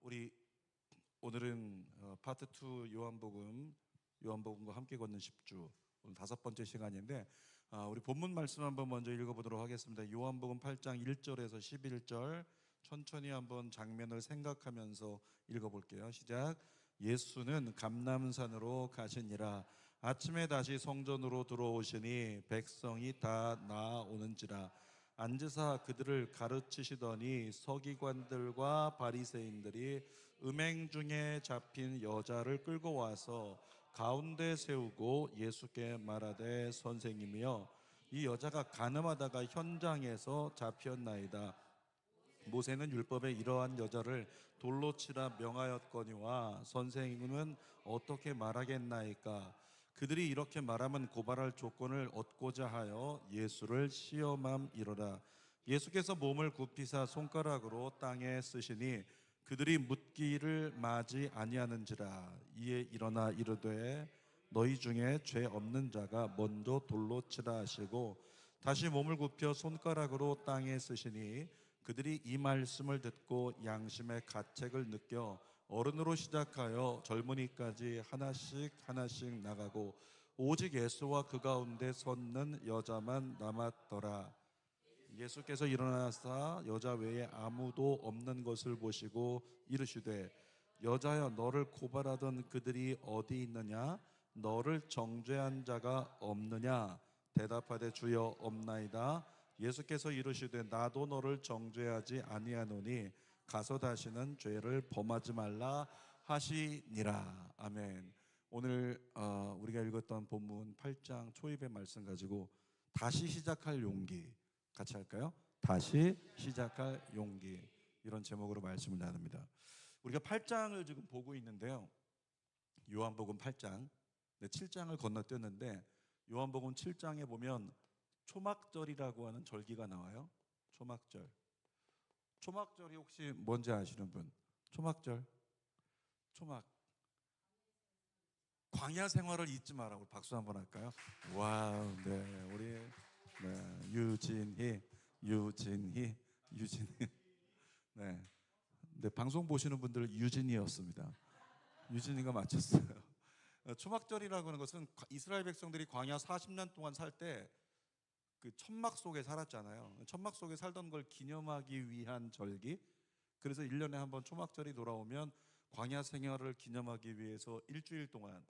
우리 오늘은 파트 2 요한복음과 함께 걷는 10주 오늘 5번째 시간인데 우리 본문 말씀 한번 먼저 읽어보도록 하겠습니다. 요한복음 8장 1절에서 11절 천천히 한번 장면을 생각하면서 읽어볼게요. 시작. 예수는 감람산으로 가시니라. 아침에 다시 성전으로 들어오시니 백성이 다 나아오는지라. 앉으사 그들을 가르치시더니 서기관들과 바리새인들이 음행 중에 잡힌 여자를 끌고 와서 가운데 세우고 예수께 말하되 선생님이여, 이 여자가 간음하다가 현장에서 잡혔나이다. 모세는 율법에 이러한 여자를 돌로 치라 명하였거니와 선생님은 어떻게 말하겠나이까? 그들이 이렇게 말하면 고발할 조건을 얻고자 하여 예수를 시험함이로라. 예수께서 몸을 굽히사 손가락으로 땅에 쓰시니 그들이 묻기를 마지 아니하는지라. 이에 일어나 이르되 너희 중에 죄 없는 자가 먼저 돌로 치라 하시고 다시 몸을 굽혀 손가락으로 땅에 쓰시니 그들이 이 말씀을 듣고 양심의 가책을 느껴 어른으로 시작하여 젊은이까지 하나씩 나가고 오직 예수와 그 가운데 섰는 여자만 남았더라. 예수께서 일어나사 여자 외에 아무도 없는 것을 보시고 이르시되 여자여, 너를 고발하던 그들이 어디 있느냐? 너를 정죄한 자가 없느냐? 대답하되 주여 없나이다. 예수께서 이르시되 나도 너를 정죄하지 아니하노니 가서 다시는 죄를 범하지 말라 하시니라. 아멘. 오늘 우리가 읽었던 본문 8장 초입의 말씀 가지고 다시 시작할 용기 같이 할까요? 다시 시작할 용기, 이런 제목으로 말씀을 나눕니다. 우리가 8장을 지금 보고 있는데요, 요한복음 8장 7장을 건너뛰었는데 요한복음 7장에 보면 초막절이라고 하는 절기가 나와요. 초막절이 혹시 뭔지 아시는 분? 초막 광야 생활을 잊지 마라. 우리 박수 한번 할까요? 와우, 네, 우리 유진희. 네, 방송 보시는 분들 유진이었습니다. 유진이가 맞췄어요. 초막절이라고 하는 것은 이스라엘 백성들이 광야 40년 동안 살 때 그 천막 속에 살았잖아요. 천막 속에 살던 걸 기념하기 위한 절기. 그래서 1년에 한 번 초막절이 돌아오면 광야 생활을 기념하기 위해서 일주일 동안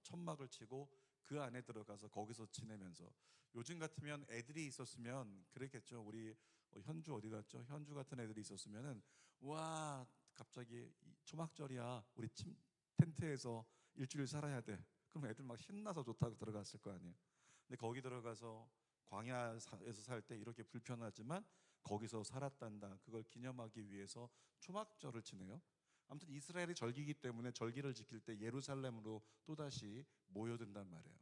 천막을 치고 그 안에 들어가서 거기서 지내면서, 요즘 같으면 애들이 있었으면 그랬겠죠. 우리 현주 어디 갔죠? 현주 같은 애들이 있었으면은 와, 갑자기 초막절이야, 우리 텐트에서 일주일 살아야 돼. 그럼 애들 막 신나서 좋다고 들어갔을 거 아니에요. 근데 거기 들어가서 광야에서 살 때 이렇게 불편하지만 거기서 살았단다, 그걸 기념하기 위해서 초막절을 지내요. 아무튼 이스라엘의 절기이기 때문에 절기를 지킬 때 예루살렘으로 또다시 모여든단 말이에요.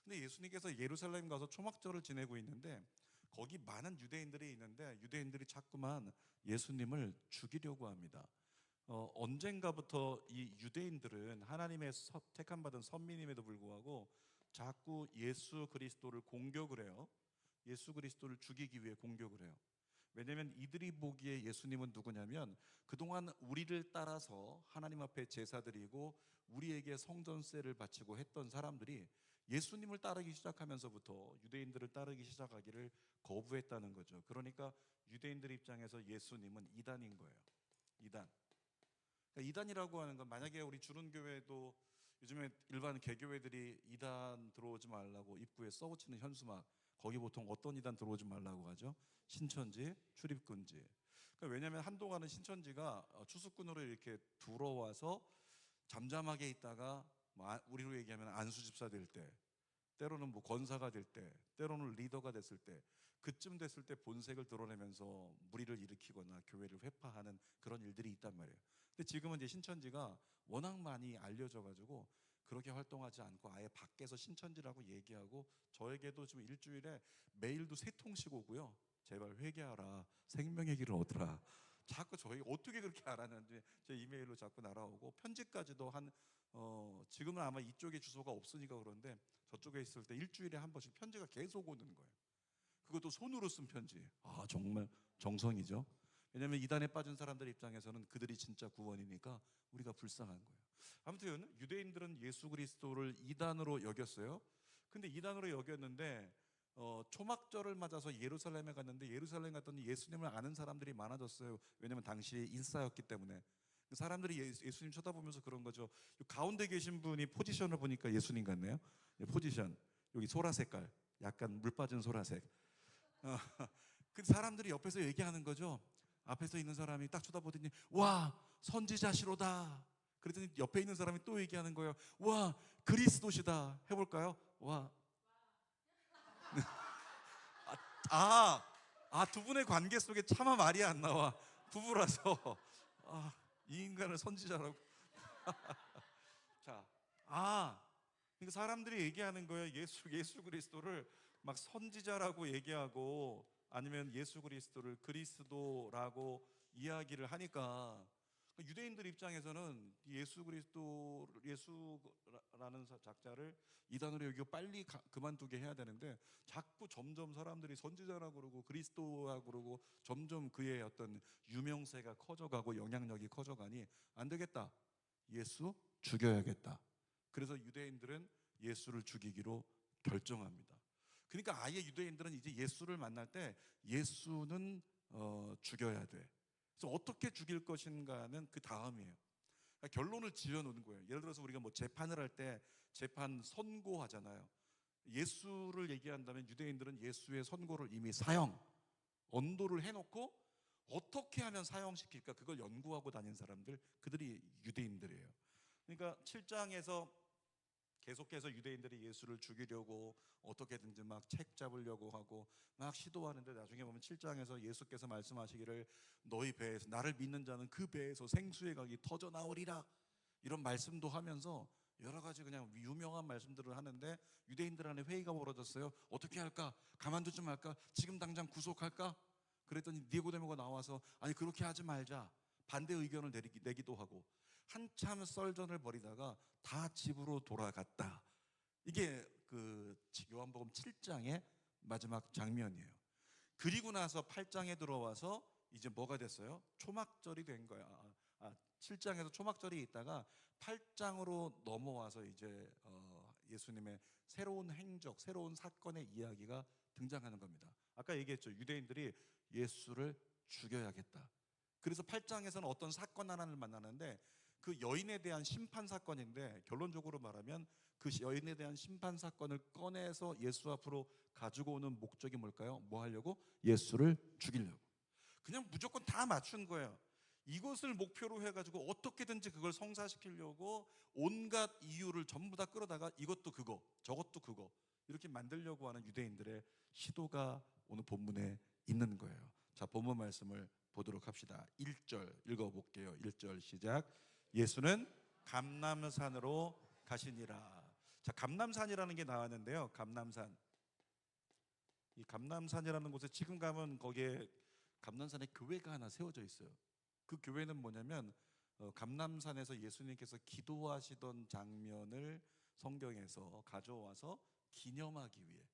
근데 예수님께서 예루살렘 가서 초막절을 지내고 있는데 거기 많은 유대인들이 있는데 유대인들이 자꾸만 예수님을 죽이려고 합니다. 언젠가부터 이 유대인들은 하나님의 택함받은 선민임에도 불구하고 자꾸 예수 그리스도를 공격을 해요. 예수 그리스도를 죽이기 위해 공격을 해요. 왜냐하면 이들이 보기에 예수님은 누구냐면 그동안 우리를 따라서 하나님 앞에 제사드리고 우리에게 성전세를 바치고 했던 사람들이 예수님을 따르기 시작하면서부터 유대인들을 따르기 시작하기를 거부했다는 거죠. 그러니까 유대인들 입장에서 예수님은 이단인 거예요. 이단. 그러니까 이단이라고 하는 건, 만약에 우리 주른교회도 요즘에 일반 개교회들이 이단 들어오지 말라고 입구에 써붙이는 현수막, 거기 보통 어떤 이단 들어오지 말라고 하죠? 신천지, 출입금지. 그러니까 왜냐하면 한동안은 신천지가 추수꾼으로 이렇게 들어와서 잠잠하게 있다가 우리로 얘기하면 안수집사 될 때, 때로는 권사가 될 때, 때로는 리더가 됐을 때, 그쯤 됐을 때 본색을 드러내면서 무리를 일으키거나 교회를 회파하는 그런 일들이 있단 말이에요. 근데 지금은 이제 신천지가 워낙 많이 알려져 가지고 그렇게 활동하지 않고 아예 밖에서 신천지라고 얘기하고, 저에게도 지금 일주일에 메일도 3통씩 오고요. 제발 회개하라, 생명의 길을 얻으라. 자꾸 저희 어떻게 그렇게 알았는지 제 이메일로 자꾸 날아오고, 편지까지도 지금은 아마 이쪽에 주소가 없으니까 그런데 저쪽에 있을 때 일주일에 한 번씩 편지가 계속 오는 거예요. 그것도 손으로 쓴 편지. 정말 정성이죠. 왜냐하면 이단에 빠진 사람들 입장에서는 그들이 진짜 구원이니까 우리가 불쌍한 거예요. 아무튼 유대인들은 예수 그리스도를 이단으로 여겼어요. 근데 이단으로 여겼는데 초막절을 맞아서 예루살렘에 갔는데 예루살렘 갔더니 예수님을 아는 사람들이 많아졌어요. 왜냐하면 당시에 인싸였기 때문에. 사람들이 예수님 쳐다보면서 그런 거죠. 가운데 계신 분이 포지션을 보니까 예수님 같네요. 포지션 여기 소라 색깔, 약간 물 빠진 소라색. 어, 그 사람들이 옆에서 얘기하는 거죠. 앞에서 있는 사람이 딱 쳐다보더니 와 선지자시로다. 그랬더니 옆에 있는 사람이 또 얘기하는 거예요. 와 그리스도시다. 해볼까요? 와. 두 분의 관계 속에 차마 말이 안 나와. 부부라서. 이 인간을 선지자라고. 자, 그러니까 사람들이 얘기하는 거예요. 예수 그리스도를 막 선지자라고 얘기하고 아니면 예수 그리스도를 그리스도라고 이야기를 하니까 유대인들 입장에서는 예수라는 작자를 이단으로 여기고 빨리 그만두게 해야 되는데 자꾸 점점 사람들이 선지자라고 그러고 그리스도라고 그러고 점점 그의 어떤 유명세가 커져가고 영향력이 커져가니 안 되겠다. 예수 죽여야겠다. 그래서 유대인들은 예수를 죽이기로 결정합니다. 그러니까 아예 유대인들은 이제 예수를 만날 때 예수는 죽여야 돼. 그래서 어떻게 죽일 것인가는 그 다음이에요. 그러니까 결론을 지어놓는 거예요. 예를 들어서 우리가 뭐 재판을 할 때 재판 선고하잖아요. 예수를 얘기한다면 유대인들은 예수의 선고를 이미 언도를 해놓고 어떻게 하면 사형시킬까 그걸 연구하고 다닌 사람들, 그들이 유대인들이에요. 그러니까 7장에서 계속해서 유대인들이 예수를 죽이려고 어떻게든지 막 책 잡으려고 하고 막 시도하는데 나중에 보면 7장에서 예수께서 말씀하시기를 너희 배에서 나를 믿는 자는 그 배에서 생수의 강이 터져 나오리라 이런 말씀도 하면서 여러 가지 그냥 유명한 말씀들을 하는데 유대인들 안에 회의가 벌어졌어요. 어떻게 할까? 가만두지 말까? 지금 당장 구속할까? 그랬더니 니고데모가 나와서 아니 그렇게 하지 말자 반대 의견을 내기도 하고 한참 썰전을 벌이다가 다 집으로 돌아갔다. 이게 그 요한복음 7장의 마지막 장면이에요. 그리고 나서 8장에 들어와서 이제 뭐가 됐어요? 초막절이 된 거야. 7장에서 초막절이 있다가 8장으로 넘어와서 이제 예수님의 새로운 행적, 새로운 사건의 이야기가 등장하는 겁니다. 아까 얘기했죠. 유대인들이 예수를 죽여야겠다. 그래서 8장에서는 어떤 사건 하나를 만나는데 그 여인에 대한 심판 사건인데 결론적으로 말하면 그 여인에 대한 심판 사건을 꺼내서 예수 앞으로 가지고 오는 목적이 뭘까요? 뭐 하려고? 예수를 죽이려고. 그냥 무조건 다 맞춘 거예요. 이것을 목표로 해가지고 어떻게든지 그걸 성사시키려고 온갖 이유를 전부 다 끌어다가 이것도 그거 저것도 그거 이렇게 만들려고 하는 유대인들의 시도가 오늘 본문에 있는 거예요. 자, 본문 말씀을 보도록 합시다. 1절 읽어볼게요. 1절 시작. 예수는 감람산으로 가시니라. 자, 감람산이라는 게 나왔는데요. 감람산. 이 감람산이라는 곳에 지금 가면 거기에 감람산에 교회가 하나 세워져 있어요. 그 교회는 뭐냐면 감람산에서 예수님께서 기도하시던 장면을 성경에서 가져와서 기념하기 위해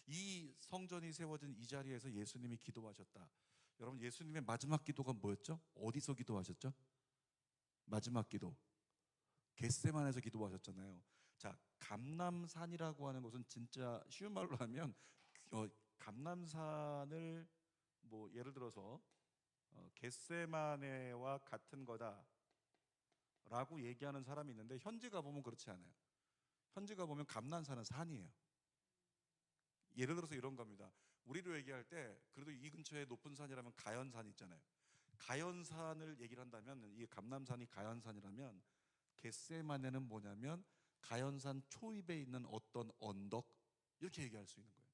이 성전이 세워진 이 자리에서 예수님이 기도하셨다. 여러분 예수님의 마지막 기도가 뭐였죠? 어디서 기도하셨죠? 마지막 기도 겟세마네에서 기도하셨잖아요. 자, 감람산이라고 하는 곳은 진짜 쉬운 말로 하면 감람산을 뭐 예를 들어서 겟세마네와 같은 거다라고 얘기하는 사람이 있는데 현지 가보면 그렇지 않아요. 현지 가보면 감람산은 산이에요. 예를 들어서 이런 겁니다. 우리로 얘기할 때 그래도 이 근처에 높은 산이라면 가연산 있잖아요. 가연산을 얘기를 한다면 이 감람산이 가연산이라면 겟세마네는 뭐냐면 가연산 초입에 있는 어떤 언덕 이렇게 얘기할 수 있는 거예요.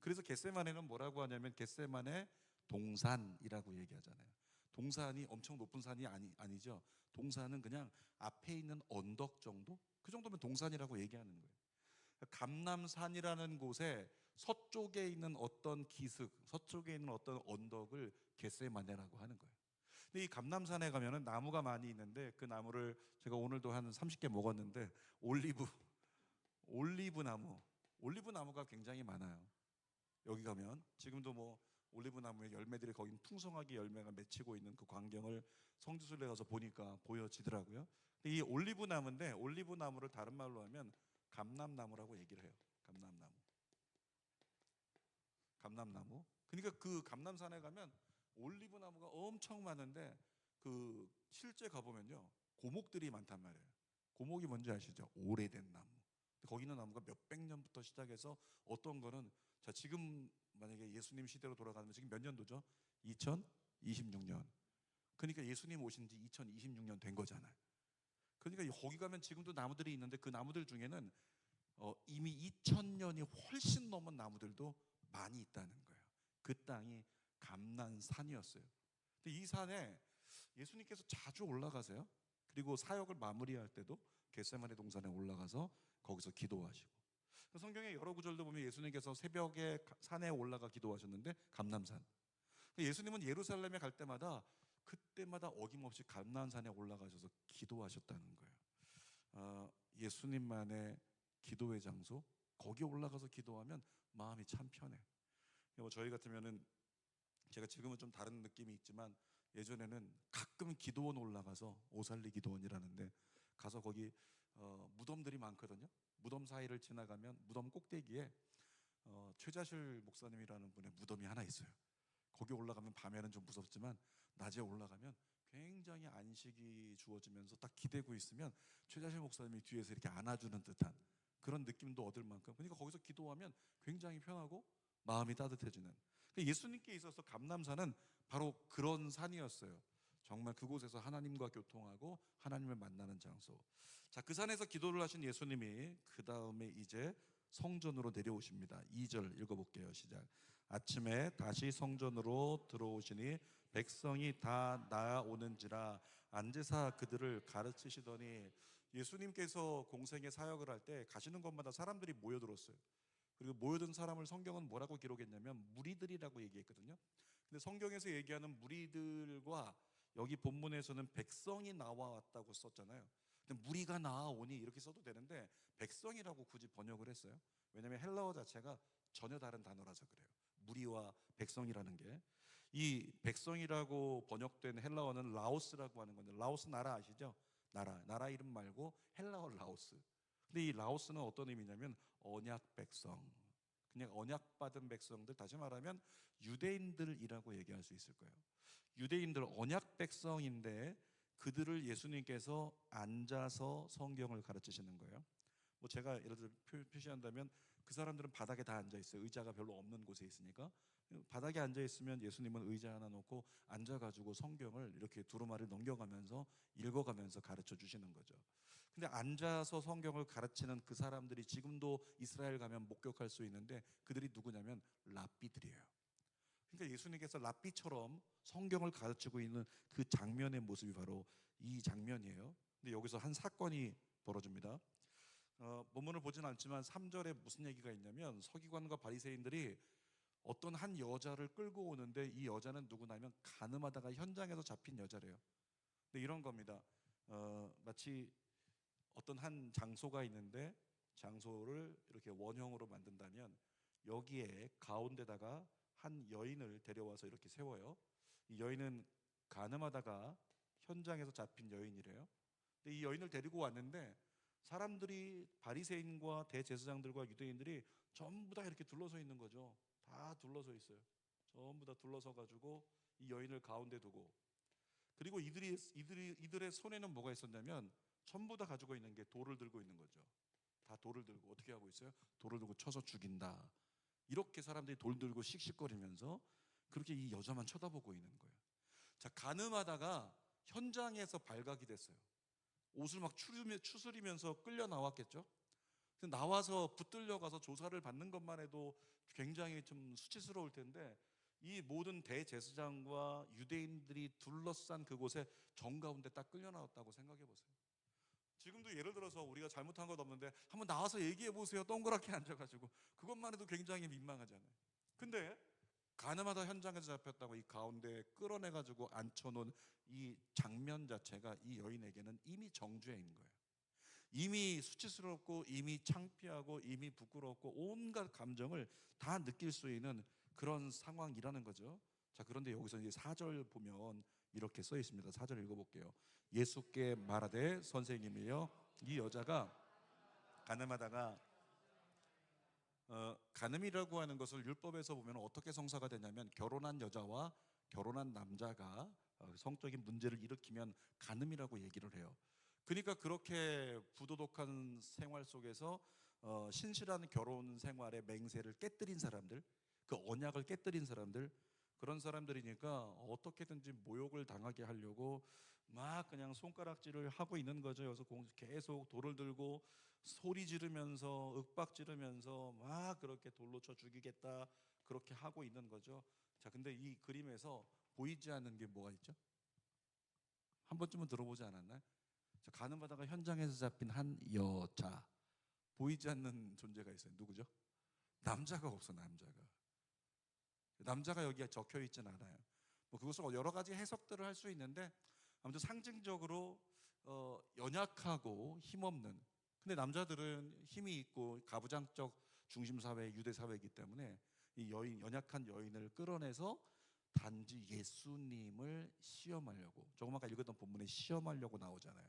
그래서 겟세마네는 뭐라고 하냐면 겟세마네 동산이라고 얘기하잖아요. 동산이 엄청 높은 산이 아니죠. 동산은 그냥 앞에 있는 언덕 정도? 그 정도면 동산이라고 얘기하는 거예요. 감람산이라는 곳에 서쪽에 있는 어떤 기슭, 서쪽에 있는 어떤 언덕을 겟세마네라고 하는 거예요. 근데 이 감람산에 가면은 나무가 많이 있는데 그 나무를 제가 오늘도 한 30개 먹었는데 올리브 나무가 굉장히 많아요. 여기 가면 지금도 뭐 올리브 나무의 열매들이 거긴 풍성하게 열매가 맺히고 있는 그 광경을 성지순례 가서 보니까 보여지더라고요. 근데 이 올리브 나무인데 올리브 나무를 다른 말로 하면 감람나무라고 얘기를 해요. 감람나무. 감람나무. 그러니까 그 감람산에 가면 올리브 나무가 엄청 많은데 그 실제 가보면요 고목들이 많단 말이에요. 고목이 뭔지 아시죠? 오래된 나무. 거기 있는 나무가 몇백 년부터 시작해서 어떤 거는 자 지금 만약에 예수님 시대로 돌아가면 지금 몇 년도죠? 2026년. 그러니까 예수님 오신 지 2026년 된 거잖아요. 그러니까 거기 가면 지금도 나무들이 있는데 그 나무들 중에는 이미 2000년이 훨씬 넘은 나무들도 많이 있다는 거예요. 그 땅이 감난산이었어요. 근데 이 산에 예수님께서 자주 올라가세요. 그리고 사역을 마무리할 때도 겟세마네 동산에 올라가서 거기서 기도하시고. 성경의 여러 구절도 보면 예수님께서 새벽에 산에 올라가 기도하셨는데 감람산. 예수님은 예루살렘에 갈 때마다 그때마다 어김없이 감람산에 올라가셔서 기도하셨다는 거예요. 예수님만의 기도의 장소, 거기 올라가서 기도하면 마음이 참 편해. 저희 같으면은 제가 지금은 좀 다른 느낌이 있지만 예전에는 가끔 기도원 올라가서 오살리 기도원이라는데 가서 거기 무덤들이 많거든요. 무덤 사이를 지나가면 무덤 꼭대기에 최자실 목사님이라는 분의 무덤이 하나 있어요. 거기 올라가면 밤에는 좀 무섭지만 낮에 올라가면 굉장히 안식이 주어지면서 딱 기대고 있으면 최자실 목사님이 뒤에서 이렇게 안아주는 듯한 그런 느낌도 얻을 만큼, 그러니까 거기서 기도하면 굉장히 편하고 마음이 따뜻해지는, 예수님께 있어서 감람산은 바로 그런 산이었어요. 정말 그곳에서 하나님과 교통하고 하나님을 만나는 장소. 자, 그 산에서 기도를 하신 예수님이 그 다음에 이제 성전으로 내려오십니다. 2절 읽어볼게요. 시작. 아침에 다시 성전으로 들어오시니 백성이 다 나아오는지라 앉으사 그들을 가르치시더니, 예수님께서 공생의 사역을 할 때 가시는 곳마다 사람들이 모여들었어요. 그리고 모여든 사람을 성경은 뭐라고 기록했냐면 무리들이라고 얘기했거든요. 근데 성경에서 얘기하는 무리들과 여기 본문에서는 백성이 나와왔다고 썼잖아요. 근데 무리가 나아오니 이렇게 써도 되는데 백성이라고 굳이 번역을 했어요. 왜냐하면 헬라어 자체가 전혀 다른 단어라서 그래요. 무리와 백성이라는 게. 이 백성이라고 번역된 헬라어는 라오스라고 하는 건데, 라오스 나라 아시죠? 나라 이름 말고 헬라어 라오스. 근데 이 라오스는 어떤 의미냐면 언약 백성, 그냥 언약 받은 백성들, 다시 말하면 유대인들이라고 얘기할 수 있을 거예요. 유대인들 언약 백성인데 그들을 예수님께서 앉아서 성경을 가르치시는 거예요. 뭐 제가 예를 들어 표시한다면 그 사람들은 바닥에 다 앉아 있어요. 의자가 별로 없는 곳에 있으니까. 바닥에 앉아 있으면 예수님은 의자 하나 놓고 앉아가지고 성경을 이렇게 두루마리를 넘겨가면서 읽어가면서 가르쳐 주시는 거죠. 근데 앉아서 성경을 가르치는 그 사람들이 지금도 이스라엘 가면 목격할 수 있는데 그들이 누구냐면 랍비들이에요. 그러니까 예수님께서 랍비처럼 성경을 가르치고 있는 그 장면의 모습이 바로 이 장면이에요. 근데 여기서 한 사건이 벌어집니다. 본문을 보진 않지만 3절에 무슨 얘기가 있냐면 서기관과 바리새인들이 어떤 한 여자를 끌고 오는데 이 여자는 누구냐면 간음하다가 현장에서 잡힌 여자래요. 근데 이런 겁니다. 마치 어떤 한 장소가 있는데 장소를 이렇게 원형으로 만든다면 여기에 가운데다가 한 여인을 데려와서 이렇게 세워요. 이 여인은 간음하다가 현장에서 잡힌 여인이래요. 근데 이 여인을 데리고 왔는데 사람들이, 바리새인과 대제사장들과 유대인들이 전부 다 이렇게 둘러서 있는 거죠. 다 둘러서 있어요. 전부 다 둘러서 가지고 이 여인을 가운데 두고, 그리고 이들의 손에는 뭐가 있었냐면 전부 다 가지고 있는 게 돌을 들고 있는 거죠. 다 돌을 들고 어떻게 하고 있어요? 돌을 들고 쳐서 죽인다. 이렇게 사람들이 돌 들고 씩씩거리면서 그렇게 이 여자만 쳐다보고 있는 거예요. 자, 가늠하다가 현장에서 발각이 됐어요. 옷을 막 추스리면서 끌려 나왔겠죠. 나와서 붙들려 가서 조사를 받는 것만 해도 굉장히 좀 수치스러울 텐데 이 모든 대제사장과 유대인들이 둘러싼 그곳에 정가운데 딱 끌려 나왔다고 생각해 보세요. 지금도 예를 들어서 우리가 잘못한 것 없는데 한번 나와서 얘기해 보세요. 동그랗게 앉아가지고 그것만 해도 굉장히 민망하잖아요. 근데 가늠하다 현장에서 잡혔다고 이 가운데 끌어내가지고 앉혀놓은 이 장면 자체가 이 여인에게는 이미 정죄인 거예요. 이미 수치스럽고 이미 창피하고 이미 부끄럽고 온갖 감정을 다 느낄 수 있는 그런 상황이라는 거죠. 자, 그런데 여기서 이제 4절 보면 이렇게 써 있습니다. 4절 읽어볼게요. 예수께 말하되 선생님이여, 이 여자가 가늠하다가 간음이라고 하는 것을 율법에서 보면 어떻게 성사가 되냐면, 결혼한 여자와 결혼한 남자가 성적인 문제를 일으키면 간음이라고 얘기를 해요. 그러니까 그렇게 부도덕한 생활 속에서 신실한 결혼 생활의 맹세를 깨뜨린 사람들, 그 언약을 깨뜨린 사람들, 그런 사람들이니까 어떻게든지 모욕을 당하게 하려고 막 그냥 손가락질을 하고 있는 거죠. 그래서 계속 돌을 들고 소리 지르면서 윽박 지르면서 막 그렇게 돌로 쳐 죽이겠다, 그렇게 하고 있는 거죠. 자, 근데 이 그림에서 보이지 않는 게 뭐가 있죠? 한 번쯤은 들어보지 않았나요? 자, 가늠하다가 현장에서 잡힌 한 여자, 보이지 않는 존재가 있어요. 누구죠? 남자가 없어. 남자가 여기에 적혀 있진 않아요. 뭐 그것을 여러 가지 해석들을 할 수 있는데, 아무튼 상징적으로 연약하고 힘없는, 근데 남자들은 힘이 있고 가부장적 중심 사회, 유대 사회이기 때문에 이 연약한 여인을 끌어내서 단지 예수님을 시험하려고, 조금 아까 읽었던 본문에 시험하려고 나오잖아요.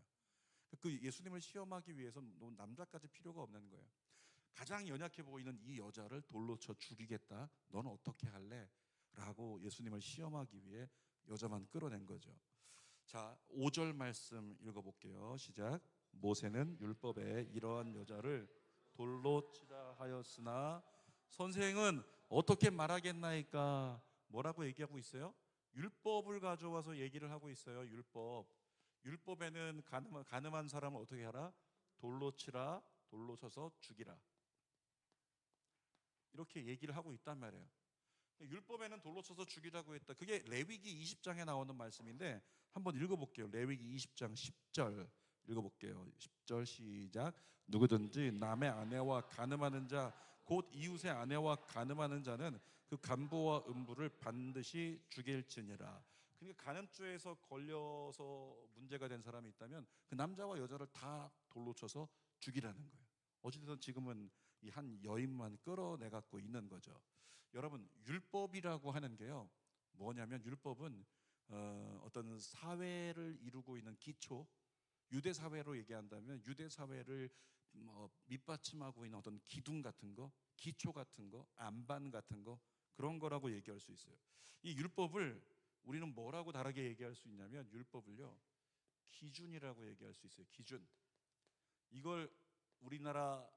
그 예수님을 시험하기 위해서 남자까지 필요가 없는 거예요. 가장 연약해 보이는 이 여자를 돌로 쳐 죽이겠다, 넌 어떻게 할래? 라고 예수님을 시험하기 위해 여자만 끌어낸 거죠. 자, 5절 말씀 읽어볼게요. 시작. 모세는 율법에 이러한 여자를 돌로 치라 하였으나 선생은 어떻게 말하겠나이까? 뭐라고 얘기하고 있어요? 율법을 가져와서 얘기를 하고 있어요. 율법에는 가늠한 사람을 어떻게 하라? 돌로 치라, 돌로 쳐서 죽이라, 이렇게 얘기를 하고 있단 말이에요. 율법에는 돌로 쳐서 죽이라고 했다. 그게 레위기 20장에 나오는 말씀인데 한번 읽어볼게요. 레위기 20장 10절 읽어볼게요. 10절 시작. 누구든지 남의 아내와 간음하는 자, 곧 이웃의 아내와 간음하는 자는 그 간부와 음부를 반드시 죽일지니라. 그러니까 간음죄에서 걸려서 문제가 된 사람이 있다면 그 남자와 여자를 다 돌로 쳐서 죽이라는 거예요. 어쨌든 지금은 이 한 여인만 끌어내 갖고 있는 거죠. 여러분, 율법이라고 하는 게요, 뭐냐면 율법은 어떤 사회를 이루고 있는 기초, 유대 사회로 얘기한다면 유대 사회를 밑받침하고 있는 어떤 기둥 같은 거, 기초 같은 거, 안반 같은 거, 그런 거라고 얘기할 수 있어요. 이 율법을 우리는 뭐라고 다르게 얘기할 수 있냐면, 율법을요, 기준이라고 얘기할 수 있어요. 기준. 이걸 우리나라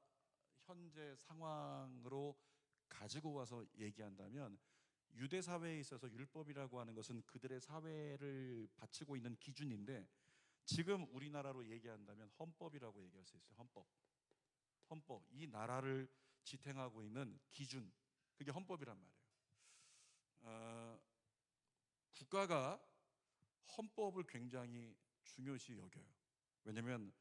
현재 상황으로 가지고 와서 얘기한다면, 유대 사회에 있어서 율법이라고 하는 것은 그들의 사회를 바치고 있는 기준인데, 지금 우리나라로 얘기한다면 헌법이라고 얘기할 수 있어요. 헌법. 이 나라를 지탱하고 있는 기준, 그게 헌법이란 말이에요. 국가가 헌법을 굉장히 중요시 여겨요. 왜냐하면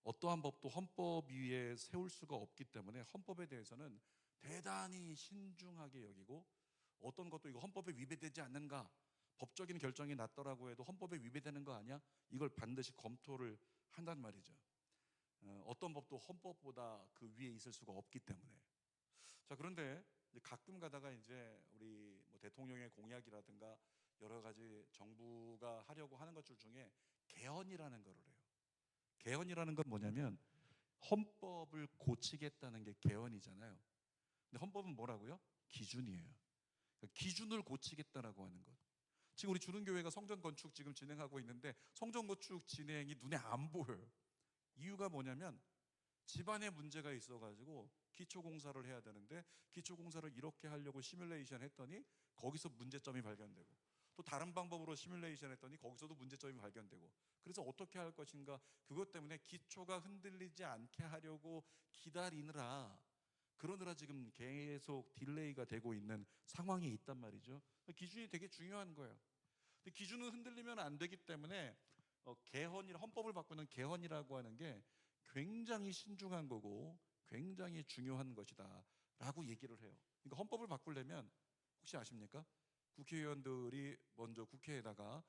어떠한 법도 헌법 위에 세울 수가 없기 때문에 헌법에 대해서는 대단히 신중하게 여기고, 어떤 것도 이거 헌법에 위배되지 않는가, 법적인 결정이 났더라고 해도 헌법에 위배되는 거 아니야? 이걸 반드시 검토를 한단 말이죠. 어떤 법도 헌법보다 그 위에 있을 수가 없기 때문에. 자, 그런데 가끔 가다가 이제 우리 뭐 대통령의 공약이라든가 여러 가지 정부가 하려고 하는 것들 중에 개헌이라는 거를 해요. 개헌이라는 건 뭐냐면 헌법을 고치겠다는 게 개헌이잖아요. 근데 헌법은 뭐라고요? 기준이에요. 그러니까 기준을 고치겠다라고 하는 것. 지금 우리 주는교회가 성전 건축 지금 진행하고 있는데 성전 건축 진행이 눈에 안 보여요. 이유가 뭐냐면 집안에 문제가 있어가지고 기초공사를 해야 되는데, 기초공사를 이렇게 하려고 시뮬레이션 했더니 거기서 문제점이 발견되고, 또 다른 방법으로 시뮬레이션 했더니 거기서도 문제점이 발견되고, 그래서 어떻게 할 것인가, 그것 때문에 기초가 흔들리지 않게 하려고 그러느라 지금 계속 딜레이가 되고 있는 상황이 있단 말이죠. 기준이 되게 중요한 거예요. 근데 기준은 흔들리면 안 되기 때문에 헌법을 바꾸는 개헌이라고 하는 게 굉장히 신중한 거고 굉장히 중요한 것이다 라고 얘기를 해요. 그러니까 헌법을 바꾸려면 혹시 아십니까? 국회의원들이 먼저 국회에다가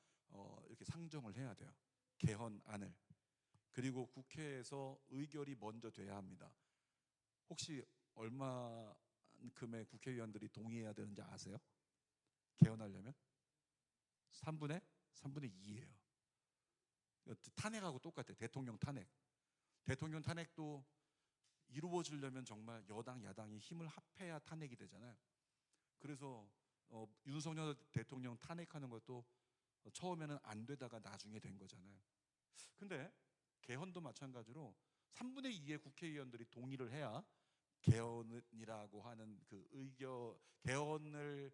이렇게 상정을 해야 돼요. 개헌안을. 그리고 국회에서 의결이 먼저 돼야 합니다. 혹시 얼마큼의 국회의원들이 동의해야 되는지 아세요? 개헌하려면 3분의 2예요. 탄핵하고 똑같아요. 대통령 탄핵. 대통령 탄핵도 이루어지려면 정말 여당 야당이 힘을 합해야 탄핵이 되잖아요. 그래서 윤석열 대통령 탄핵하는 것도 처음에는 안 되다가 나중에 된 거잖아요. 근데 개헌도 마찬가지로 3분의 2의 국회의원들이 동의를 해야 개헌이라고 하는 그 개헌을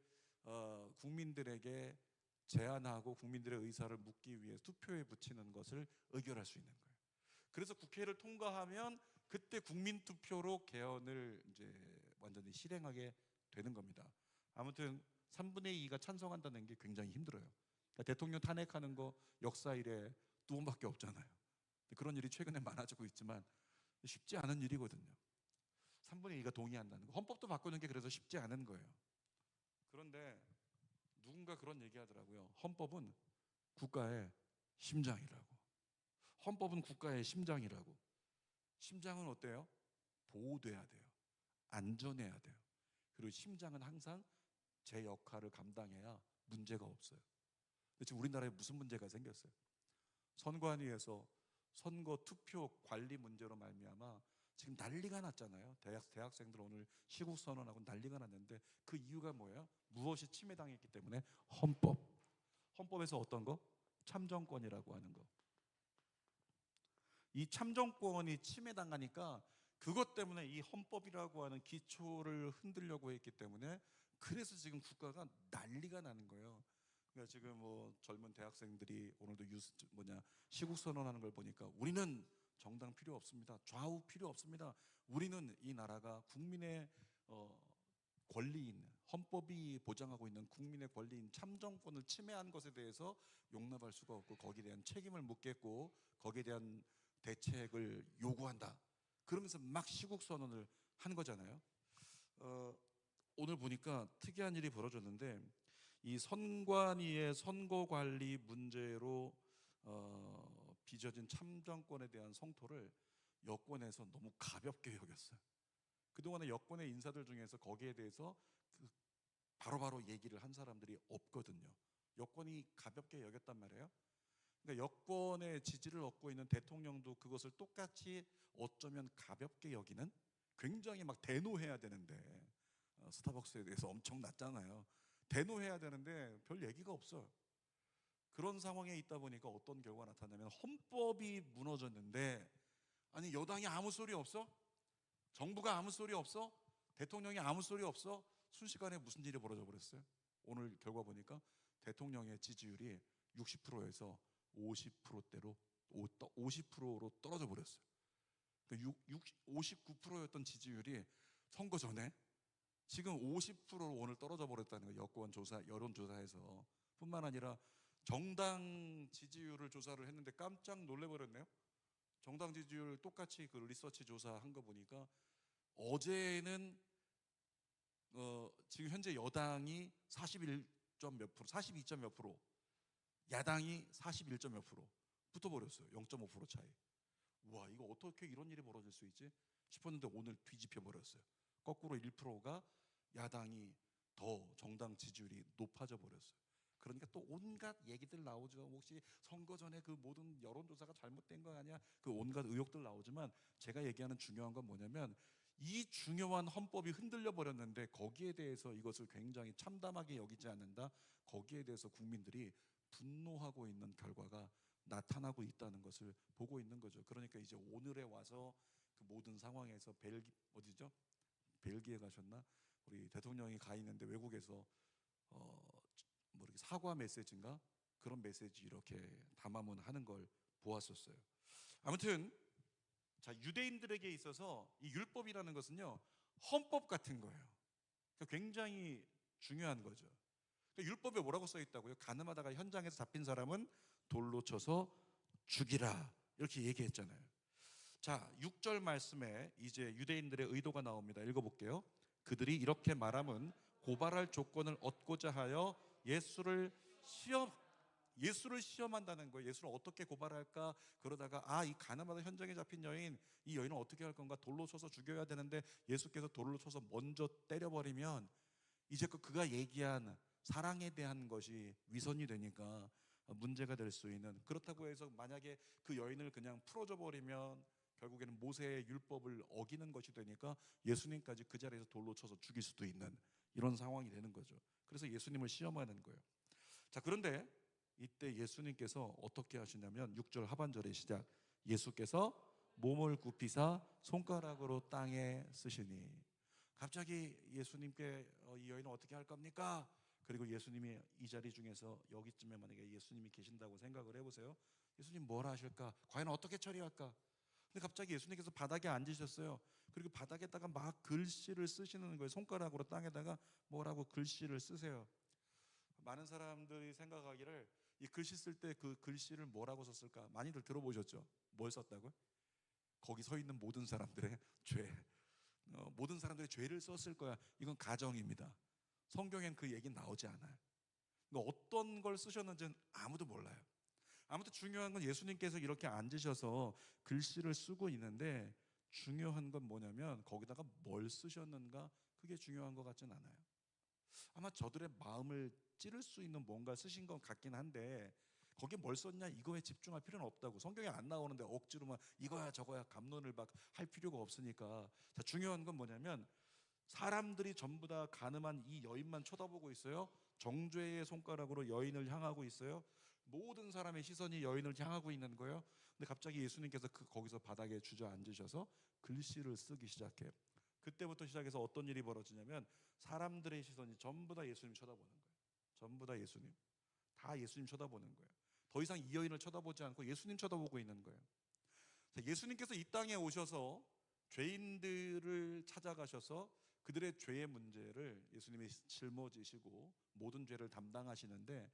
국민들에게 제안하고 국민들의 의사를 묻기 위해 투표에 붙이는 것을 의결할 수 있는 거예요. 그래서 국회를 통과하면 그때 국민 투표로 개헌을 이제 완전히 실행하게 되는 겁니다. 아무튼 3분의 2가 찬성한다는 게 굉장히 힘들어요. 그러니까 대통령 탄핵하는 거 역사 이래 2번밖에 없잖아요. 그런 일이 최근에 많아지고 있지만 쉽지 않은 일이거든요. 3분의 2가 동의한다는 거. 헌법도 바꾸는 게 그래서 쉽지 않은 거예요. 그런데 누군가 그런 얘기하더라고요. 헌법은 국가의 심장이라고. 헌법은 국가의 심장이라고. 심장은 어때요? 보호돼야 돼요. 안전해야 돼요. 그리고 심장은 항상 제 역할을 감당해야 문제가 없어요. 근데 지금 우리나라에 무슨 문제가 생겼어요? 선관위에서 선거 투표 관리 문제로 말미암아 지금 난리가 났잖아요. 대학생들 오늘 시국 선언하고 난리가 났는데 그 이유가 뭐예요? 무엇이 침해당했기 때문에? 헌법에서 어떤 거? 참정권이라고 하는 거. 이 참정권이 침해당하니까 그것 때문에 이 헌법이라고 하는 기초를 흔들려고 했기 때문에 그래서 지금 국가가 난리가 나는 거예요. 그러니까 지금 뭐 젊은 대학생들이 오늘도 시국 선언하는 걸 보니까 우리는 정당 필요 없습니다. 좌우 필요 없습니다. 우리는 이 나라가 국민의 권리인, 헌법이 보장하고 있는 국민의 권리인 참정권을 침해한 것에 대해서 용납할 수가 없고 거기에 대한 책임을 묻겠고 거기에 대한 대책을 요구한다. 그러면서 막 시국 선언을 한 거잖아요. 오늘 보니까 특이한 일이 벌어졌는데 이 선관위의 선거관리 문제로 빚어진 참정권에 대한 성토를 여권에서 너무 가볍게 여겼어요. 그동안에 여권의 인사들 중에서 거기에 대해서 바로바로 얘기를 한 사람들이 없거든요. 여권이 가볍게 여겼단 말이에요. 그러니까 여권의 지지를 얻고 있는 대통령도 그것을 똑같이 어쩌면 가볍게 여기는, 굉장히 막 대노해야 되는데 스타벅스에 대해서 엄청 났잖아요. 대노해야 되는데 별 얘기가 없어요. 그런 상황에 있다 보니까 어떤 결과가 나타나면 헌법이 무너졌는데 아니 여당이 아무 소리 없어? 정부가 아무 소리 없어? 대통령이 아무 소리 없어? 순식간에 무슨 일이 벌어져 버렸어요? 오늘 결과 보니까 대통령의 지지율이 60%에서 50%대로 50%로 떨어져 버렸어요. 59%였던 지지율이 선거 전에 지금 50%로 오늘 떨어져 버렸다는 거예요. 여권 조사, 여론 조사에서. 뿐만 아니라 정당 지지율을 조사를 했는데 깜짝 놀래버렸네요. 정당 지지율 똑같이 그 리서치 조사한 거 보니까 어제는 지금 현재 여당이 41점 몇 프로, 42점 몇 프로, 야당이 41점 몇 프로 붙어버렸어요. 0.5% 차이. 와, 이거 어떻게 이런 일이 벌어질 수 있지 싶었는데 오늘 뒤집혀 버렸어요. 거꾸로 1%가 야당이 더 정당 지지율이 높아져 버렸어요. 그러니까 또 온갖 얘기들 나오죠. 혹시 선거 전에 그 모든 여론조사가 잘못된 거 아니야? 그 온갖 의혹들 나오지만 제가 얘기하는 중요한 건 뭐냐면 이 중요한 헌법이 흔들려 버렸는데 거기에 대해서 이것을 굉장히 참담하게 여기지 않는다. 거기에 대해서 국민들이 분노하고 있는 결과가 나타나고 있다는 것을 보고 있는 거죠. 그러니까 이제 오늘에 와서 그 모든 상황에서 어디죠? 벨기에 가셨나? 우리 대통령이 가 있는데 외국에서 뭐 이렇게 사과 메시지인가 그런 메시지 이렇게 담화문 하는 걸 보았었어요. 아무튼 자, 유대인들에게 있어서 이 율법이라는 것은요 헌법 같은 거예요. 그러니까 굉장히 중요한 거죠. 그러니까 율법에 뭐라고 써 있다고요? 가늠하다가 현장에서 잡힌 사람은 돌로 쳐서 죽이라 이렇게 얘기했잖아요. 자, 6절 말씀에 이제 유대인들의 의도가 나옵니다. 읽어볼게요. 그들이 이렇게 말함은 고발할 조건을 얻고자 하여 예수를 시험한다는 거예요. 예수를 어떻게 고발할까? 그러다가 이 가늠하다 현장에 잡힌 여인, 이 여인은 어떻게 할 건가? 돌로 쳐서 죽여야 되는데 예수께서 돌로 쳐서 먼저 때려버리면 이제 그가 얘기한 사랑에 대한 것이 위선이 되니까 문제가 될 수 있는, 그렇다고 해서 만약에 그 여인을 그냥 풀어줘 버리면 결국에는 모세의 율법을 어기는 것이 되니까 예수님까지 그 자리에서 돌로 쳐서 죽일 수도 있는 이런 상황이 되는 거죠. 그래서 예수님을 시험하는 거예요. 자, 그런데 이때 예수님께서 어떻게 하시냐면 6절 하반절의 시작, 예수께서 몸을 굽히사 손가락으로 땅에 쓰시니. 갑자기 예수님께 이 여인은 어떻게 할 겁니까? 그리고 예수님이 이 자리 중에서 여기쯤에 만약에 예수님이 계신다고 생각을 해보세요. 예수님 뭘 하실까? 과연 어떻게 처리할까? 근데 갑자기 예수님께서 바닥에 앉으셨어요. 그리고 바닥에다가 막 글씨를 쓰시는 거예요. 손가락으로 땅에다가 뭐라고 글씨를 쓰세요. 많은 사람들이 생각하기를 이 글씨 쓸 때 그 글씨를 뭐라고 썼을까? 많이들 들어보셨죠? 뭘 썼다고요? 거기 서 있는 모든 사람들의 죄, 모든 사람들의 죄를 썼을 거야. 이건 가정입니다. 성경엔 그 얘기 나오지 않아요. 그러니까 어떤 걸 쓰셨는지는 아무도 몰라요. 아무튼 중요한 건 예수님께서 이렇게 앉으셔서 글씨를 쓰고 있는데, 중요한 건 뭐냐면 거기다가 뭘 쓰셨는가, 그게 중요한 것 같진 않아요. 아마 저들의 마음을 찌를 수 있는 뭔가 쓰신 것 같긴 한데, 거기에 뭘 썼냐 이거에 집중할 필요는 없다고. 성경에 안 나오는데 억지로 막 이거야 저거야 갑론을 막 할 필요가 없으니까. 자, 중요한 건 뭐냐면 사람들이 전부 다 가늠한 이 여인만 쳐다보고 있어요. 정죄의 손가락으로 여인을 향하고 있어요. 모든 사람의 시선이 여인을 향하고 있는 거예요. 근데 갑자기 예수님께서 거기서 바닥에 주저앉으셔서 글씨를 쓰기 시작해요. 그때부터 시작해서 어떤 일이 벌어지냐면 사람들의 시선이 전부 다 예수님 쳐다보는 거예요. 전부 다 예수님, 다 예수님 쳐다보는 거예요. 더 이상 이 여인을 쳐다보지 않고 예수님 쳐다보고 있는 거예요. 자, 예수님께서 이 땅에 오셔서 죄인들을 찾아가셔서 그들의 죄의 문제를 예수님이 짊어지시고 모든 죄를 담당하시는데,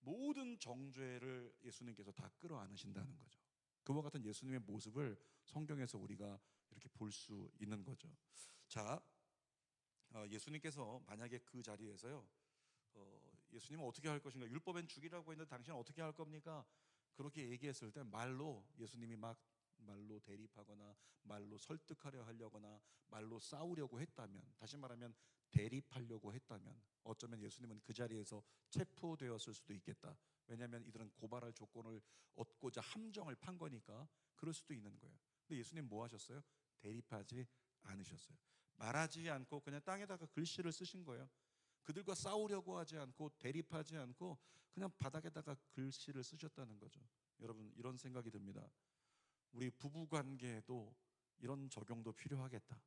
모든 정죄를 예수님께서 다 끌어안으신다는 거죠. 그와 같은 예수님의 모습을 성경에서 우리가 이렇게 볼 수 있는 거죠. 자, 예수님께서 만약에 그 자리에서요, 예수님은 어떻게 할 것인가, 율법엔 죽이라고 했는데 당신은 어떻게 할 겁니까? 그렇게 얘기했을 때 말로 예수님이 막 말로 대립하거나 말로 설득하려 하려거나 말로 싸우려고 했다면, 다시 말하면 대립하려고 했다면 어쩌면 예수님은 그 자리에서 체포되었을 수도 있겠다. 왜냐하면 이들은 고발할 조건을 얻고자 함정을 판 거니까 그럴 수도 있는 거예요. 근데 예수님 뭐 하셨어요? 대립하지 않으셨어요. 말하지 않고 그냥 땅에다가 글씨를 쓰신 거예요. 그들과 싸우려고 하지 않고 대립하지 않고 그냥 바닥에다가 글씨를 쓰셨다는 거죠. 여러분, 이런 생각이 듭니다. 우리 부부 관계에도 이런 적용도 필요하겠다.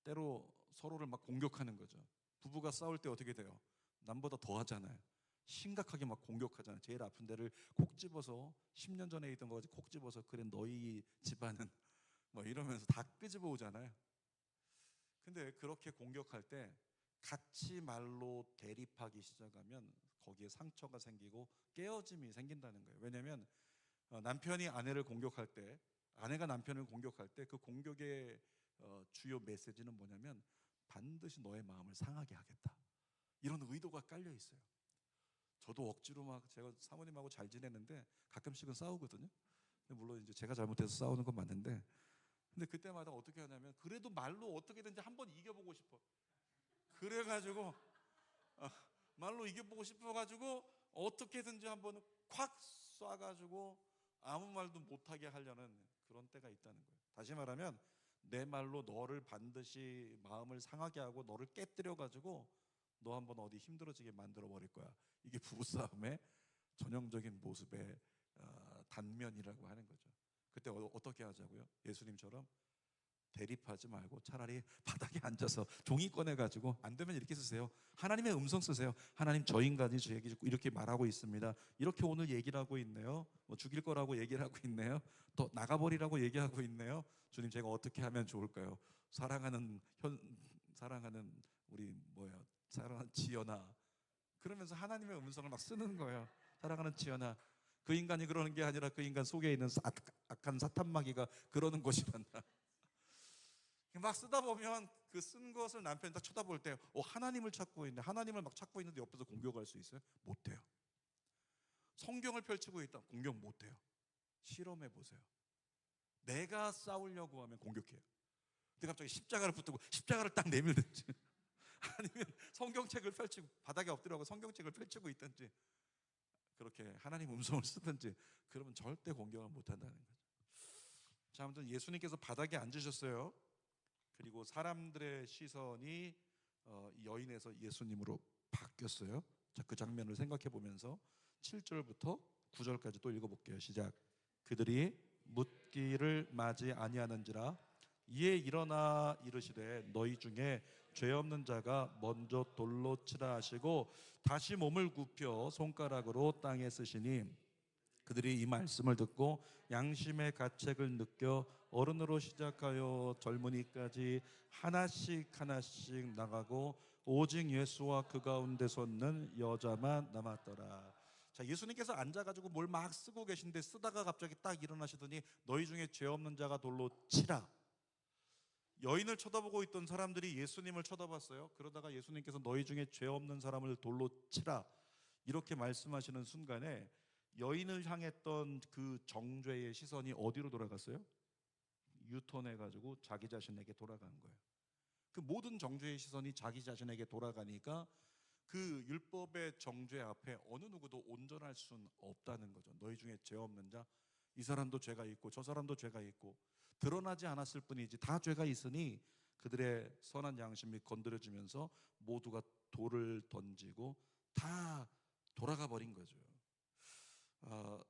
때로 서로를 막 공격하는 거죠. 부부가 싸울 때 어떻게 돼요? 남보다 더 하잖아요. 심각하게 막 공격하잖아요. 제일 아픈 데를 콕 집어서 10년 전에 있던 거지 콕 집어서 그래 너희 집안은 뭐 이러면서 다 끄집어 오잖아요. 근데 그렇게 공격할 때 같이 말로 대립하기 시작하면 거기에 상처가 생기고 깨어짐이 생긴다는 거예요. 왜냐하면 남편이 아내를 공격할 때, 아내가 남편을 공격할 때 그 공격의 주요 메시지는 뭐냐면 반드시 너의 마음을 상하게 하겠다, 이런 의도가 깔려 있어요. 저도 억지로 막 제가 사모님하고 잘 지내는데 가끔씩은 싸우거든요. 물론 이제 제가 잘못해서 싸우는 건 맞는데, 근데 그때마다 어떻게 하냐면 그래도 말로 어떻게든지 한번 이겨보고 싶어. 그래가지고 말로 이겨보고 싶어가지고 어떻게든지 한번 콱 쏴가지고 아무 말도 못하게 하려는 그런 때가 있다는 거예요. 다시 말하면 내 말로 너를 반드시 마음을 상하게 하고 너를 깨뜨려가지고 너 한번 어디 힘들어지게 만들어 버릴 거야. 이게 부부싸움의 전형적인 모습의 단면이라고 하는 거죠. 그때 어떻게 하자고요? 예수님처럼 대립하지 말고 차라리 바닥에 앉아서 종이 꺼내가지고, 안 되면 이렇게 쓰세요. 하나님의 음성 쓰세요. 하나님, 저 인간이 저에게 이렇게 말하고 있습니다. 이렇게 오늘 얘기를 하고 있네요. 뭐 죽일 거라고 얘기를 하고 있네요. 또 나가버리라고 얘기하고 있네요. 주님, 제가 어떻게 하면 좋을까요? 사랑하는 우리 사랑하는 지연아. 그러면서 하나님의 음성을 막 쓰는 거예요. 사랑하는 지연아, 그 인간이 그러는 게 아니라 그 인간 속에 있는 악한 사탄마귀가 그러는 것이란다. 막 쓰다 보면 그 쓴 것을 남편이 딱 쳐다볼 때 하나님을 찾고 있는데, 하나님을 막 찾고 있는데 옆에서 공격할 수 있어요? 못 돼요. 성경을 펼치고 있다, 공격 못 해요. 실험해 보세요. 내가 싸우려고 하면 공격해요. 근데 갑자기 십자가를 붙들고 십자가를 딱 내밀든지 아니면 성경책을 펼치고 바닥에 엎드려고 성경책을 펼치고 있든지 그렇게 하나님 음성을 쓰든지 그러면 절대 공경을 못한다는 거죠. 자, 아무튼 예수님께서 바닥에 앉으셨어요. 그리고 사람들의 시선이 이 여인에서 예수님으로 바뀌었어요. 자, 그 장면을 생각해 보면서 7절부터 9절까지 또 읽어볼게요. 시작. 그들이 묻기를 맞이 아니하는지라 이에 일어나 이르시되 너희 중에 죄 없는 자가 먼저 돌로 치라 하시고 다시 몸을 굽혀 손가락으로 땅에 쓰시니 그들이 이 말씀을 듣고 양심의 가책을 느껴 어른으로 시작하여 젊은이까지 하나씩 하나씩 나가고 오직 예수와 그 가운데 섰는 여자만 남았더라. 자, 예수님께서 앉아가지고 뭘 막 쓰고 계신데 쓰다가 갑자기 딱 일어나시더니 너희 중에 죄 없는 자가 돌로 치라. 여인을 쳐다보고 있던 사람들이 예수님을 쳐다봤어요. 그러다가 예수님께서 너희 중에 죄 없는 사람을 돌로 치라 이렇게 말씀하시는 순간에 여인을 향했던 그 정죄의 시선이 어디로 돌아갔어요? 유턴해가지고 자기 자신에게 돌아간 거예요. 그 모든 정죄의 시선이 자기 자신에게 돌아가니까 그 율법의 정죄 앞에 어느 누구도 온전할 수는 없다는 거죠. 너희 중에 죄 없는 자, 이 사람도 죄가 있고 저 사람도 죄가 있고 드러나지 않았을 뿐이지 다 죄가 있으니 그들의 선한 양심이 건드려지면서 모두가 돌을 던지고 다 돌아가 버린 거죠.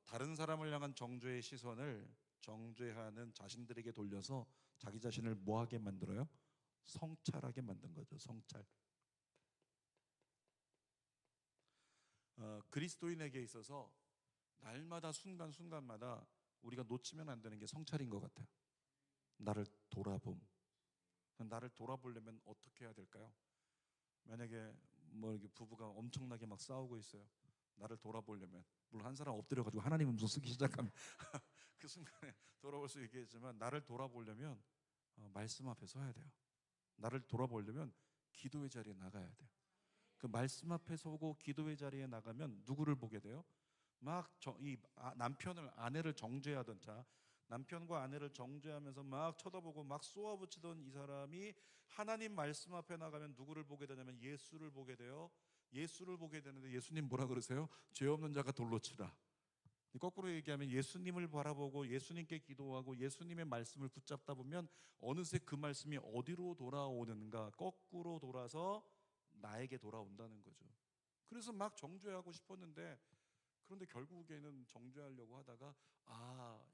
다른 사람을 향한 정죄의 시선을 정죄하는 자신들에게 돌려서 자기 자신을 뭐하게 만들어요? 성찰하게 만든 거죠. 성찰. 그리스도인에게 있어서 날마다 순간순간마다 우리가 놓치면 안 되는 게 성찰인 것 같아요. 나를 돌아봄. 나를 돌아보려면 어떻게 해야 될까요? 만약에 뭐 이렇게 부부가 엄청나게 막 싸우고 있어요. 나를 돌아보려면 물론 한 사람 엎드려가지고 하나님 음성 쓰기 시작하면 그 순간에 돌아볼 수 있겠지만 나를 돌아보려면 말씀 앞에 서야 돼요. 나를 돌아보려면 기도의 자리에 나가야 돼요. 그 말씀 앞에 서고 기도의 자리에 나가면 누구를 보게 돼요? 막 남편을 아내를 정죄하던 자 남편과 아내를 정죄하면서 막 쳐다보고 막 쏘아붙이던 이 사람이 하나님 말씀 앞에 나가면 누구를 보게 되냐면 예수를 보게 돼요. 예수를 보게 되는데 예수님 뭐라 그러세요? 죄 없는 자가 돌로 치라. 거꾸로 얘기하면 예수님을 바라보고 예수님께 기도하고 예수님의 말씀을 붙잡다 보면 어느새 그 말씀이 어디로 돌아오는가 거꾸로 돌아서 나에게 돌아온다는 거죠. 그래서 막 정죄하고 싶었는데 그런데 결국에는 정죄하려고 하다가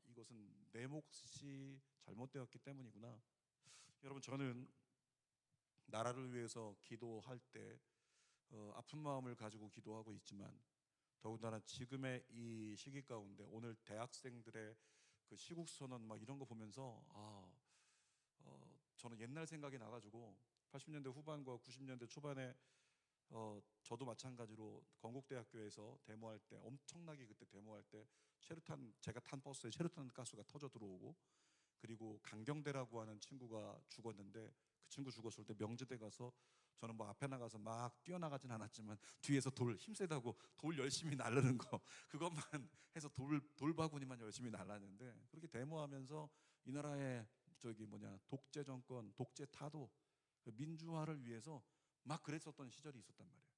이것은 내 몫이 잘못되었기 때문이구나. 여러분 저는 나라를 위해서 기도할 때 아픈 마음을 가지고 기도하고 있지만 더군다나 지금의 이 시기 가운데 오늘 대학생들의 그 시국 선언 막 이런 거 보면서 저는 옛날 생각이 나가지고 80년대 후반과 90년대 초반에 저도 마찬가지로 건국대학교에서 데모할 때 엄청나게 그때 데모할 때 체류탄 제가 탄 버스에 체류탄 가스가 터져 들어오고 그리고 강경대라고 하는 친구가 죽었는데 그 친구 죽었을 때 명지대 가서 저는 뭐 앞에 나가서 막 뛰어나가진 않았지만 뒤에서 돌 힘세다고 돌 열심히 날르는 거 그것만 해서 돌바구니만 열심히 날랐는데 그렇게 데모하면서 이 나라의 독재 정권 독재 타도 민주화를 위해서 막 그랬었던 시절이 있었단 말이에요.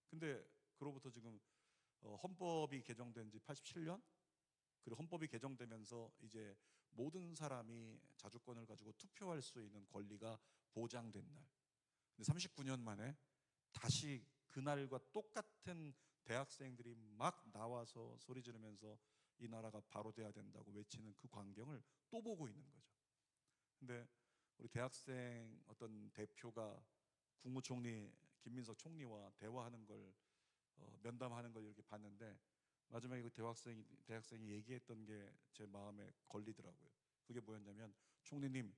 근데 그로부터 지금 헌법이 개정된 지 87년 그리고 헌법이 개정되면서 이제 모든 사람이 자주권을 가지고 투표할 수 있는 권리가 보장된 날. 근데 39년 만에 다시 그날과 똑같은 대학생들이 막 나와서 소리 지르면서 이 나라가 바로 돼야 된다고 외치는 그 광경을 또 보고 있는 거죠. 근데 우리 대학생 어떤 대표가 국무총리 김민석 총리와 대화하는 걸 면담하는 걸 이렇게 봤는데 마지막에 그 대학생이 얘기했던 게 제 마음에 걸리더라고요. 그게 뭐였냐면 총리님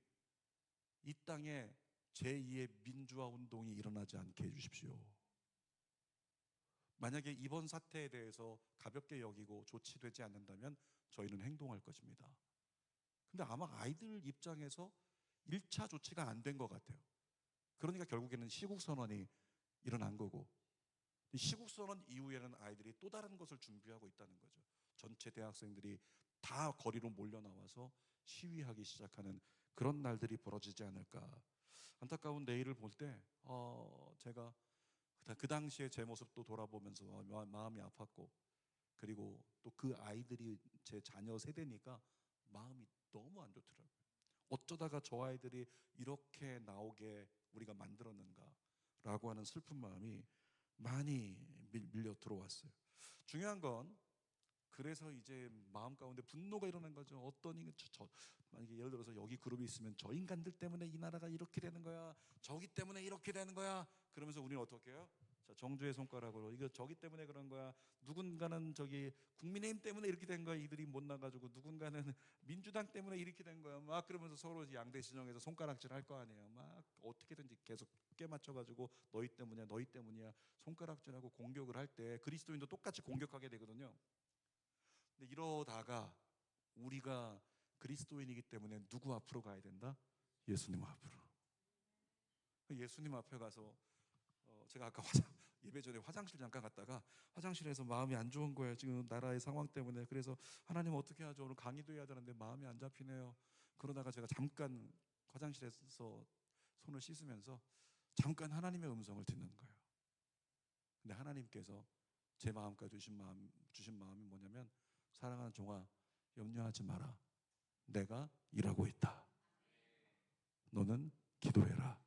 이 땅에 제2의 민주화 운동이 일어나지 않게 해주십시오. 만약에 이번 사태에 대해서 가볍게 여기고 조치되지 않는다면 저희는 행동할 것입니다. 근데 아마 아이들 입장에서 1차 조치가 안 된 것 같아요. 그러니까 결국에는 시국선언이 일어난 거고 시국선언 이후에는 아이들이 또 다른 것을 준비하고 있다는 거죠. 전체 대학생들이 다 거리로 몰려 나와서 시위하기 시작하는 그런 날들이 벌어지지 않을까. 안타까운 내일을 볼 때 제가 그 당시에 제 모습도 돌아보면서 마음이 아팠고, 그리고 또 그 아이들이 제 자녀 세대니까 마음이 너무 안 좋더라고요. 어쩌다가 저 아이들이 이렇게 나오게 우리가 만들었는가라고 하는 슬픈 마음이 많이 밀려 들어왔어요. 중요한 건, 그래서 이제 마음 가운데 분노가 일어난 거죠. 어떤 인간, 만약에 예를 들어서 여기 그룹이 있으면 저 인간들 때문에 이 나라가 이렇게 되는 거야, 저기 때문에 이렇게 되는 거야, 그러면서 우리는 어떻게 해요? 자, 정주의 손가락으로 이거 저기 때문에 그런 거야, 누군가는 저기 국민의힘 때문에 이렇게 된 거야, 이들이 못 나가지고, 누군가는 민주당 때문에 이렇게 된 거야, 막 그러면서 서로 양대 진영에서 손가락질 할 거 아니에요. 막 어떻게든지 계속 깨 맞춰가지고 너희 때문이야, 너희 때문이야, 손가락질하고 공격을 할 때 그리스도인도 똑같이 공격하게 되거든요. 근데 이러다가 우리가 그리스도인이기 때문에 누구 앞으로 가야 된다? 예수님 앞으로. 예수님 앞에 가서 제가 아까 예배 전에 화장실 잠깐 갔다가 화장실에서 마음이 안 좋은 거예요. 지금 나라의 상황 때문에. 그래서 하나님 어떻게 하죠? 오늘 강의도 해야 되는데 마음이 안 잡히네요. 그러다가 제가 잠깐 화장실에서 손을 씻으면서 잠깐 하나님의 음성을 듣는 거예요. 근데 하나님께서 제 마음까지 주신 마음이 뭐냐면, 사랑하는 종아, 염려하지 마라. 내가 일하고 있다. 너는 기도해라.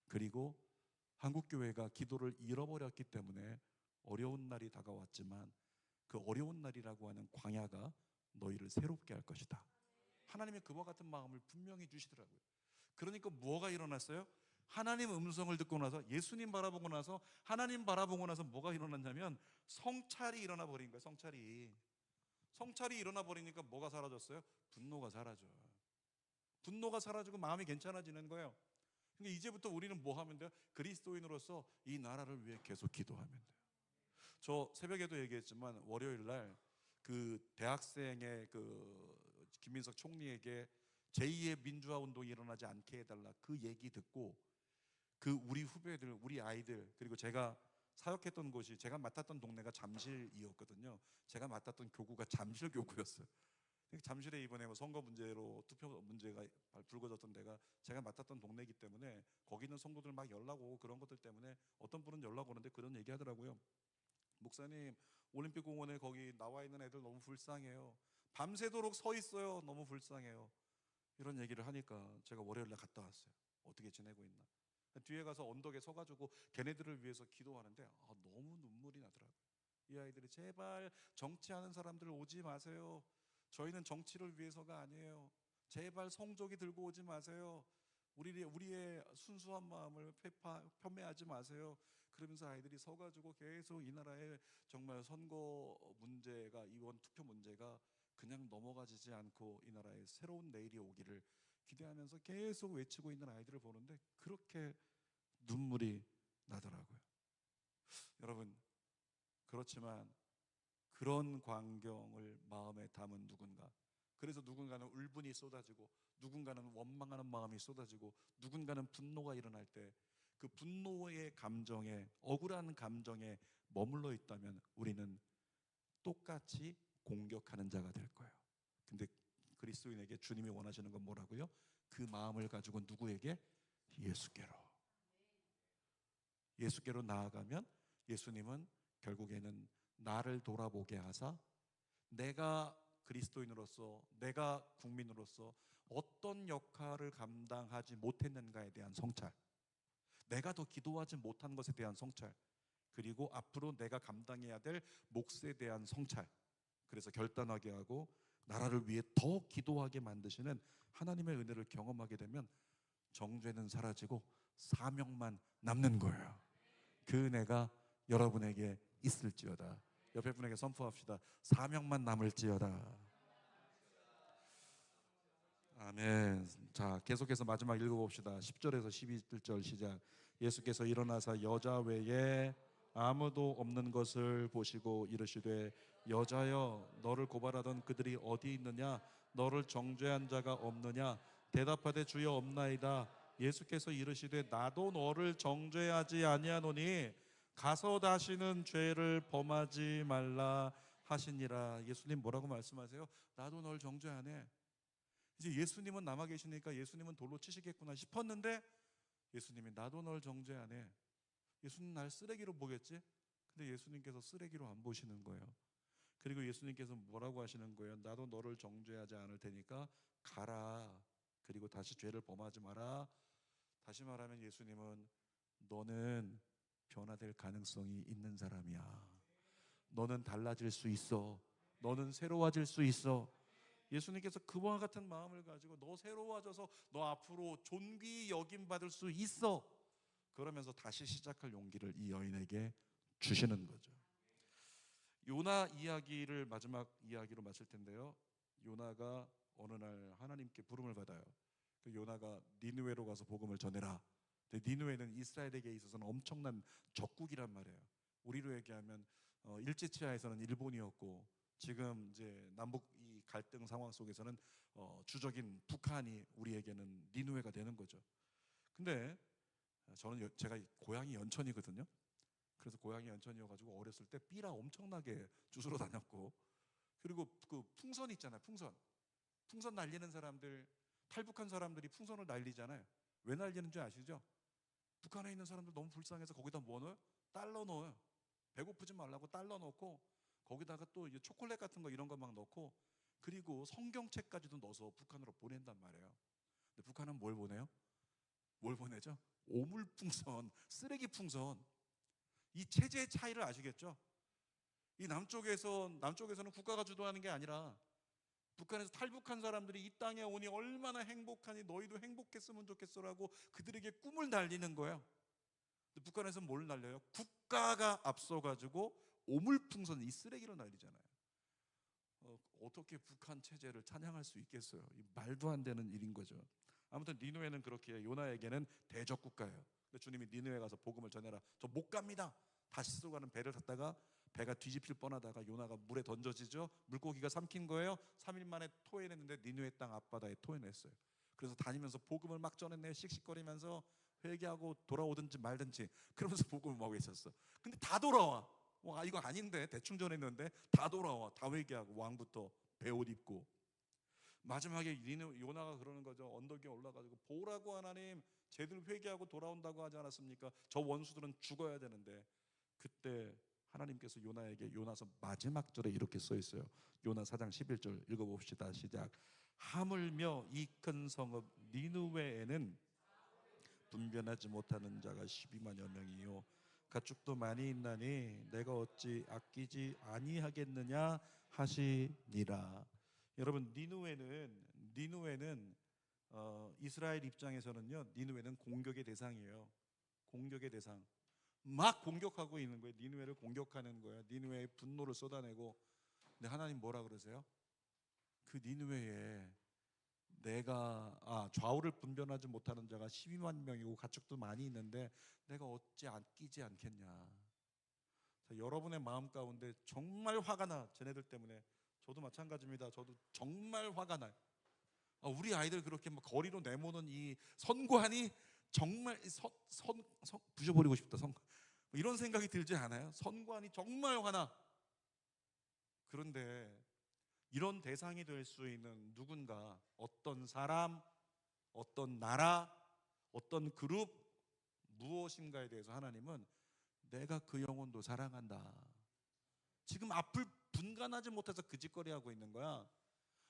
그리고 한국교회가 기도를 잃어버렸기 때문에 어려운 날이 다가왔지만, 그 어려운 날이라고 하는 광야가 너희를 새롭게 할 것이다. 하나님의 그와 같은 마음을 분명히 주시더라고요. 그러니까 뭐가 일어났어요? 하나님 음성을 듣고 나서, 예수님 바라보고 나서, 하나님 바라보고 나서 뭐가 일어났냐면 성찰이 일어나 버린 거예요. 성찰이 일어나 버리니까 뭐가 사라졌어요? 분노가 사라져요. 분노가 사라지고 마음이 괜찮아지는 거예요. 그러니까 이제부터 우리는 뭐 하면 돼요? 그리스도인으로서 이 나라를 위해 계속 기도하면 돼요. 저 새벽에도 얘기했지만, 월요일 날 그 대학생의 그 김민석 총리에게 제2의 민주화 운동이 일어나지 않게 해달라, 그 얘기 듣고 그 우리 후배들, 우리 아이들, 그리고 제가 사역했던 곳이, 제가 맡았던 동네가 잠실이었거든요. 제가 맡았던 교구가 잠실 교구였어요. 잠실에 이번에 뭐 선거 문제로 투표 문제가 불거졌던 데가 제가 맡았던 동네이기 때문에, 거기 있는 성도들 막 연락 오고 그런 것들 때문에 어떤 분은 연락 오는데 그런 얘기 하더라고요. 목사님, 올림픽공원에 거기 나와 있는 애들 너무 불쌍해요. 밤새도록 서 있어요. 너무 불쌍해요. 이런 얘기를 하니까 제가 월요일날 갔다 왔어요. 어떻게 지내고 있나. 뒤에 가서 언덕에 서가지고 걔네들을 위해서 기도하는데 너무 눈물이 나더라고요. 이 아이들이 제발 정치하는 사람들 오지 마세요. 저희는 정치를 위해서가 아니에요. 제발 성적이 들고 오지 마세요. 우리의 순수한 마음을 폄훼하지 마세요. 그러면서 아이들이 서가지고 계속 이 나라의 정말 선거 문제가, 이번 투표 문제가 그냥 넘어가지지 않고 이 나라에 새로운 내일이 오기를 기대하면서 계속 외치고 있는 아이들을 보는데 그렇게 눈물이 나더라고요. 여러분, 그렇지만 그런 광경을 마음에 담은 누군가, 그래서 누군가는 울분이 쏟아지고, 누군가는 원망하는 마음이 쏟아지고, 누군가는 분노가 일어날 때 그 분노의 감정에, 억울한 감정에 머물러 있다면 우리는 똑같이 공격하는 자가 될 거예요. 근데 그리스도인에게 주님이 원하시는 건 뭐라고요? 그 마음을 가지고 누구에게? 예수께로 나아가면 예수님은 결국에는 나를 돌아보게 하사, 내가 그리스도인으로서, 내가 국민으로서 어떤 역할을 감당하지 못했는가에 대한 성찰, 내가 더 기도하지 못한 것에 대한 성찰, 그리고 앞으로 내가 감당해야 될 몫에 대한 성찰, 그래서 결단하게 하고 나라를 위해 더 기도하게 만드시는 하나님의 은혜를 경험하게 되면 정죄는 사라지고 사명만 남는 거예요. 그 은혜가 여러분에게 있을지어다. 옆에 분에게 선포합시다. 사명만 남을지어다. 아멘. 자, 계속해서 마지막 읽어봅시다. 10절에서 11절 시작. 예수께서 일어나사 여자 외에 아무도 없는 것을 보시고 이르시되, 여자여, 너를 고발하던 그들이 어디 있느냐? 너를 정죄한 자가 없느냐? 대답하되 주여 없나이다. 예수께서 이르시되, 나도 너를 정죄하지 아니하노니 가서 다시는 죄를 범하지 말라 하시니라. 예수님 뭐라고 말씀하세요? 나도 널 정죄 안 해. 이제 예수님은 남아 계시니까 예수님은 돌로 치시겠구나 싶었는데 예수님이 나도 널 정죄하네. 예수님 날 쓰레기로 보겠지? 근데 예수님께서 쓰레기로 안 보시는 거예요. 그리고 예수님께서 뭐라고 하시는 거예요? 나도 너를 정죄하지 않을 테니까 가라. 그리고 다시 죄를 범하지 마라. 다시 말하면 예수님은 너는 변화될 가능성이 있는 사람이야. 너는 달라질 수 있어. 너는 새로워질 수 있어. 예수님께서 그와 같은 마음을 가지고 너 새로워져서 너 앞으로 존귀 여김 받을 수 있어. 그러면서 다시 시작할 용기를 이 여인에게 주시는 거죠. 요나 이야기를 마지막 이야기로 마칠 텐데요. 요나가 어느 날 하나님께 부름을 받아요. 그 요나가 니느웨로 가서 복음을 전해라. 근데 니느웨는 이스라엘에게 있어서는 엄청난 적국이란 말이에요. 우리로 얘기하면 일제치하에서는 일본이었고 지금 이제 남북 이 갈등 상황 속에서는 주적인 북한이 우리에게는 니느웨가 되는 거죠. 근데 저는 제가 고향이 연천이거든요. 그래서 고향이 연천이어가지고 어렸을 때 삐라 엄청나게 주스러 다녔고, 그리고 그 풍선 있잖아요. 풍선 날리는 사람들, 탈북한 사람들이 풍선을 날리잖아요. 왜 날리는 줄 아시죠? 북한에 있는 사람들 너무 불쌍해서 거기다 뭐 넣어요? 달러 넣어요. 배고프지 말라고 달러 넣고 거기다가 또 초콜릿 같은 거 이런 거 막 넣고, 그리고 성경책까지도 넣어서 북한으로 보낸단 말이에요. 근데 북한은 뭘 보내요? 뭘 보내죠? 오물풍선, 쓰레기 풍선. 이 체제의 차이를 아시겠죠? 이 남쪽에서는 국가가 주도하는 게 아니라 북한에서 탈북한 사람들이 이 땅에 오니 얼마나 행복하니 너희도 행복했으면 좋겠어라고 그들에게 꿈을 날리는 거예요. 근데 북한에서는 뭘 날려요? 국가가 앞서가지고 오물풍선, 이 쓰레기를 날리잖아요. 어떻게 북한 체제를 찬양할 수 있겠어요? 말도 안 되는 일인 거죠. 아무튼 니느웨는 그렇게 요나에게는 대적 국가예요. 근데 주님이 니느웨 가서 복음을 전해라. 저 못 갑니다. 다시스 가는 배를 탔다가 배가 뒤집힐 뻔하다가 요나가 물에 던져지죠. 물고기가 삼킨 거예요. 3일 만에 토해냈는데 니느웨 땅 앞바다에 토해냈어요. 그래서 다니면서 복음을 막 전했네요. 씩씩거리면서 회개하고 돌아오든지 말든지 그러면서 복음을 막 외쳤어. 근데 다 돌아와. 와, 이거 아닌데 대충 전했는데 다 돌아와. 다 회개하고 왕부터 배옷 입고. 마지막에 요나가 그러는 거죠. 언덕에 올라가지고 보라고 하나님, 쟤들 회개하고 돌아온다고 하지 않았습니까? 저 원수들은 죽어야 되는데. 그때 하나님께서 요나에게, 요나서 마지막 절에 이렇게 써 있어요. 요나 4장 11절 읽어봅시다. 시작. 하물며 이 큰 성읍 니느웨에는 분변하지 못하는 자가 12만여 명이요 가축도 많이 있나니 내가 어찌 아끼지 아니하겠느냐 하시니라. 여러분, 니느웨는 이스라엘 입장에서는요, 니느웨는 공격의 대상이에요. 공격의 대상. 막 공격하고 있는 거예요. 니느웨를 공격하는 거예요. 니느웨의 분노를 쏟아내고. 근데 하나님 뭐라 그러세요? 그 니느웨에 내가 좌우를 분별하지 못하는 자가 12만 명이고 가축도 많이 있는데 내가 어찌 아끼지 않겠냐. 자, 여러분의 마음 가운데 정말 화가 나. 쟤네들 때문에. 저도 마찬가지입니다. 저도 정말 화가 나요. 우리 아이들 그렇게 막 거리로 내모는 이 선관이 정말 부셔버리고 싶다. 이런 생각이 들지 않아요? 선관이 정말 화나. 그런데 이런 대상이 될 수 있는 누군가, 어떤 사람, 어떤 나라, 어떤 그룹, 무엇인가에 대해서 하나님은 내가 그 영혼도 사랑한다. 지금 앞을 분간하지 못해서 그 짓거리하고 있는 거야.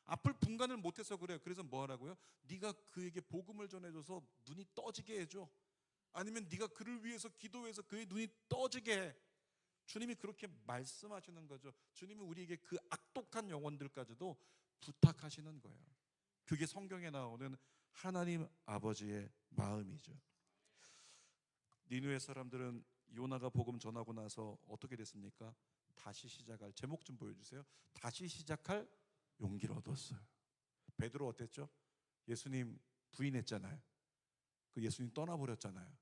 앞을 분간을 못해서 그래요. 그래서 뭐 하라고요? 네가 그에게 복음을 전해줘서 눈이 떠지게 해줘. 아니면 네가 그를 위해서 기도해서 그의 눈이 떠지게 해. 주님이 그렇게 말씀하시는 거죠. 주님이 우리에게 그 악독한 영혼들까지도 부탁하시는 거예요. 그게 성경에 나오는 하나님 아버지의 마음이죠. 니느웨 사람들은 요나가 복음 전하고 나서 어떻게 됐습니까? 다시 시작할, 제목 좀 보여주세요. 다시 시작할 용기를 얻었어요. 베드로 어땠죠? 예수님 부인했잖아요. 그 예수님 떠나버렸잖아요.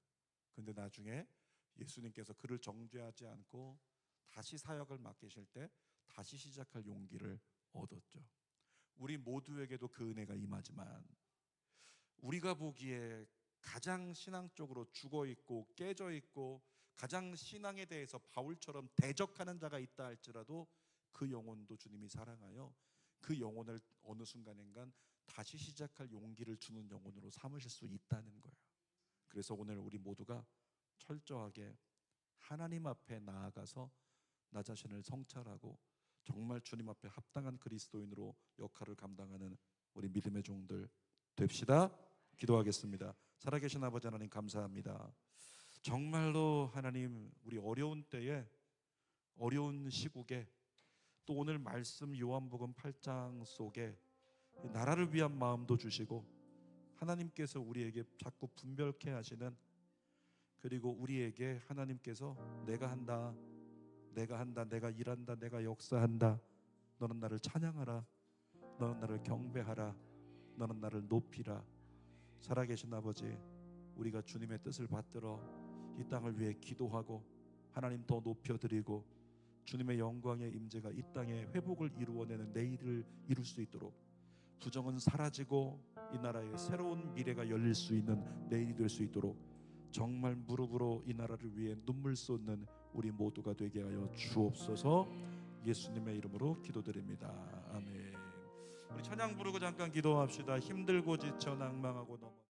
근데 나중에 예수님께서 그를 정죄하지 않고 다시 사역을 맡기실 때 다시 시작할 용기를 얻었죠. 우리 모두에게도 그 은혜가 임하지만 우리가 보기에 가장 신앙적으로 죽어있고 깨져있고 가장 신앙에 대해서 바울처럼 대적하는 자가 있다 할지라도 그 영혼도 주님이 사랑하여 그 영혼을 어느 순간인간 다시 시작할 용기를 주는 영혼으로 삼으실 수 있다는 거예요. 그래서 오늘 우리 모두가 철저하게 하나님 앞에 나아가서 나 자신을 성찰하고 정말 주님 앞에 합당한 그리스도인으로 역할을 감당하는 우리 믿음의 종들 됩시다. 기도하겠습니다. 살아계신 아버지 하나님, 감사합니다. 정말로 하나님, 우리 어려운 때에, 어려운 시국에, 또 오늘 말씀 요한복음 8장 속에 나라를 위한 마음도 주시고 하나님께서 우리에게 자꾸 분별케 하시는, 그리고 우리에게 하나님께서 내가 한다, 내가 한다, 내가 일한다, 내가 역사한다, 너는 나를 찬양하라, 너는 나를 경배하라, 너는 나를 높이라. 살아계신 아버지, 우리가 주님의 뜻을 받들어 이 땅을 위해 기도하고 하나님 더 높여드리고 주님의 영광의 임재가 이 땅에 회복을 이루어내는 내일을 이룰 수 있도록, 부정은 사라지고 이 나라에 새로운 미래가 열릴 수 있는 내일이 될 수 있도록 정말 무릎으로 이 나라를 위해 눈물 쏟는 우리 모두가 되게 하여 주옵소서. 예수님의 이름으로 기도드립니다. 아멘. 우리 찬양 부르고 잠깐 기도합시다. 힘들고 지쳐 낭망하고 넘어